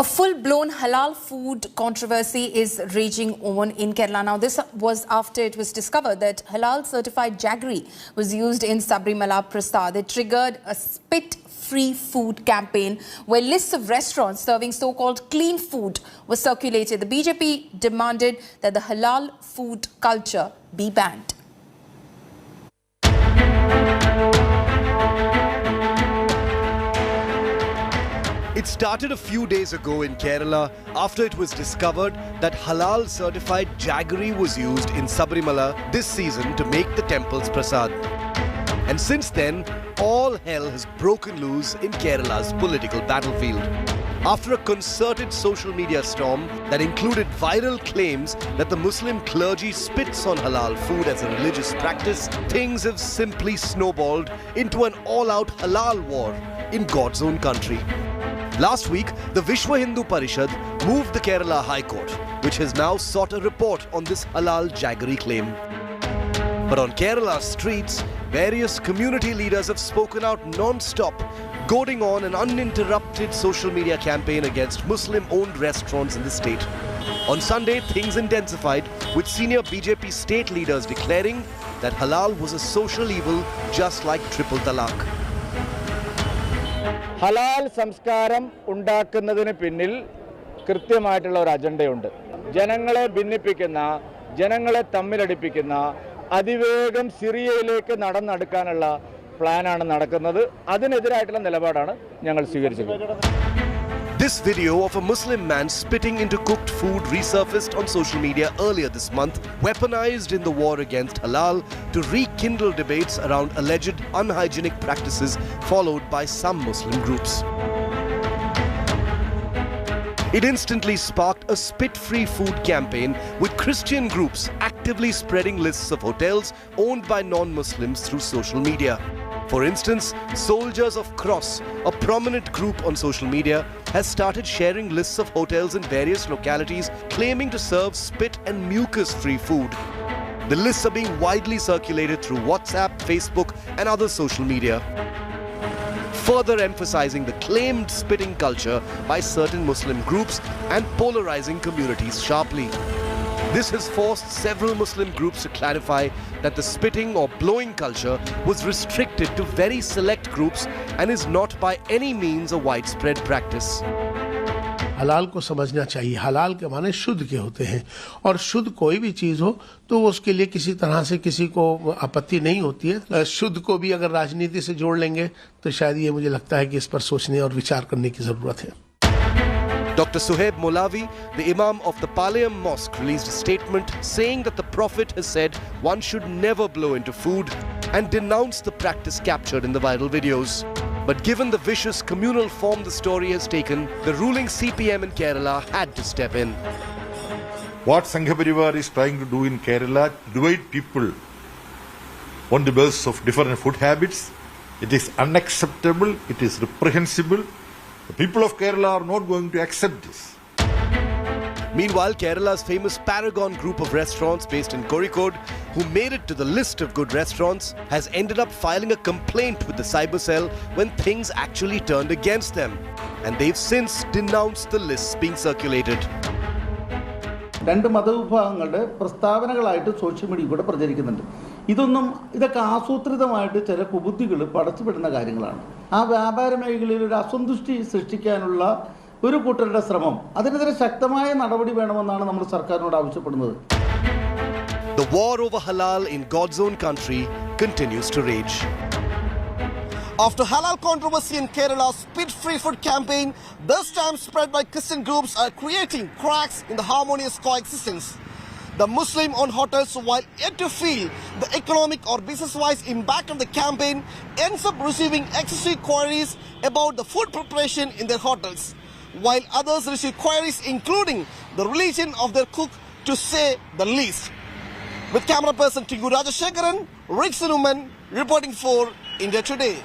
A full-blown halal food controversy is raging on in Kerala. Now, this was after it was discovered that halal-certified jaggery was used in Sabrimala Prasad. It triggered a spit-free food campaign where lists of restaurants serving so-called clean food were circulated. The BJP demanded that the halal food culture be banned. It started a few days ago in Kerala after it was discovered that halal certified jaggery was used in Sabrimala this season to make the temple's prasad. And since then, all hell has broken loose in Kerala's political battlefield. After a concerted social media storm that included viral claims that the Muslim clergy spits on halal food as a religious practice, things have simply snowballed into an all-out halal war in God's own country. Last week, the Vishwa Hindu Parishad moved the Kerala High Court, which has now sought a report on this halal jaggery claim. But on Kerala's streets, various community leaders have spoken out non-stop, goading on an uninterrupted social media campaign against Muslim-owned restaurants in the state. On Sunday, things intensified, with senior BJP state leaders declaring that halal was a social evil just like triple talaq. ഹലാൽ സംസ്കാരം ഉണ്ടാക്കുന്നതിന് പിന്നിൽ കൃത്യമായിട്ടുള്ള ഒരു അജണ്ടയുണ്ട്. ജനങ്ങളെ ഭിന്നിപ്പിക്കുന്ന, ജനങ്ങളെ തമ്മിലടിപ്പിക്കുന്ന, അതിവേഗം സിറിയയിലേക്ക് നടന്നെടുക്കാനുള്ള പ്ലാനാണ് നടക്കുന്നത്. അതിനെതിരായിട്ടുള്ള നിലപാടാണ് ഞങ്ങൾ സ്വീകരിച്ചത്. This video of a Muslim man spitting into cooked food resurfaced on social media earlier this month, weaponized in the war against halal to rekindle debates around alleged unhygienic practices followed by some Muslim groups. It instantly sparked a spit-free food campaign with Christian groups actively spreading lists of hotels owned by non-Muslims through social media. For instance, Soldiers of Cross, a prominent group on social media, has started sharing lists of hotels in various localities claiming to serve spit and mucus-free food. The lists are being widely circulated through WhatsApp, Facebook and other social media, further emphasizing the claimed spitting culture by certain Muslim groups and polarizing communities sharply. This has forced several Muslim groups to clarify that the spitting or blowing culture was restricted to very select groups and is not by any means a widespread practice. हलाल को समझना चाहिए. हलाल के माने शुद्ध के होते हैं और शुद्ध कोई भी चीज हो तो उसके लिए किसी तरह से किसी को आपत्ति नहीं होती है. शुद्ध को भी अगर राजनीति से जोड़ लेंगे तो शायद ये मुझे लगता है कि इस पर सोचने और विचार करने की जरूरत है. Dr. Suhaib Molavi, the Imam of the Palayam Mosque, released a statement saying that the Prophet has said one should never blow into food and denounced the practice captured in the viral videos. But given the vicious communal form the story has taken, the ruling CPM in Kerala had to step in. What Sangha Parivar is trying to do in Kerala, divide people on the basis of different food habits, it is unacceptable, it is reprehensible. The people of Kerala are not going to accept this. Meanwhile, Kerala's famous Paragon group of restaurants based in Kozhikode, who made it to the list of good restaurants, has ended up filing a complaint with the cyber cell when things actually turned against them. And they've since denounced the lists being circulated. രണ്ട് മതവിഭാഗങ്ങളുടെ പ്രസ്താവനകളായിട്ട് social മീഡിയയിൽ കൂടെ പ്രചരിക്കുന്നുണ്ട്. ഇതൊക്കെ ആസൂത്രിതമായിട്ട് ചില കുബുദ്ധികൾ പടച്ചുവിടുന്ന കാര്യങ്ങളാണ്. ആ വ്യാപാര മേഖലയിൽ ഒരു അസന്തുഷ്ടി സൃഷ്ടിക്കാനുള്ള ഒരു കൂട്ടരുടെ ശ്രമം, അതിനെതിരെ ശക്തമായ നടപടി വേണമെന്നാണ് നമ്മൾ സർക്കാരിനോട് ആവശ്യപ്പെടുന്നത്. The war over halal in God's own country continues to rage. After halal controversy in Kerala's spit-free food campaign, this time spread by Christian groups, are creating cracks in the harmonious coexistence. The Muslim-owned hotels, while yet to feel the economic or business-wise impact of the campaign, ends up receiving excessive queries about the food preparation in their hotels, while others receive queries including the religion of their cook, to say the least. With camera person Tingu Rajashekaran, Rick Sunuman reporting for India Today.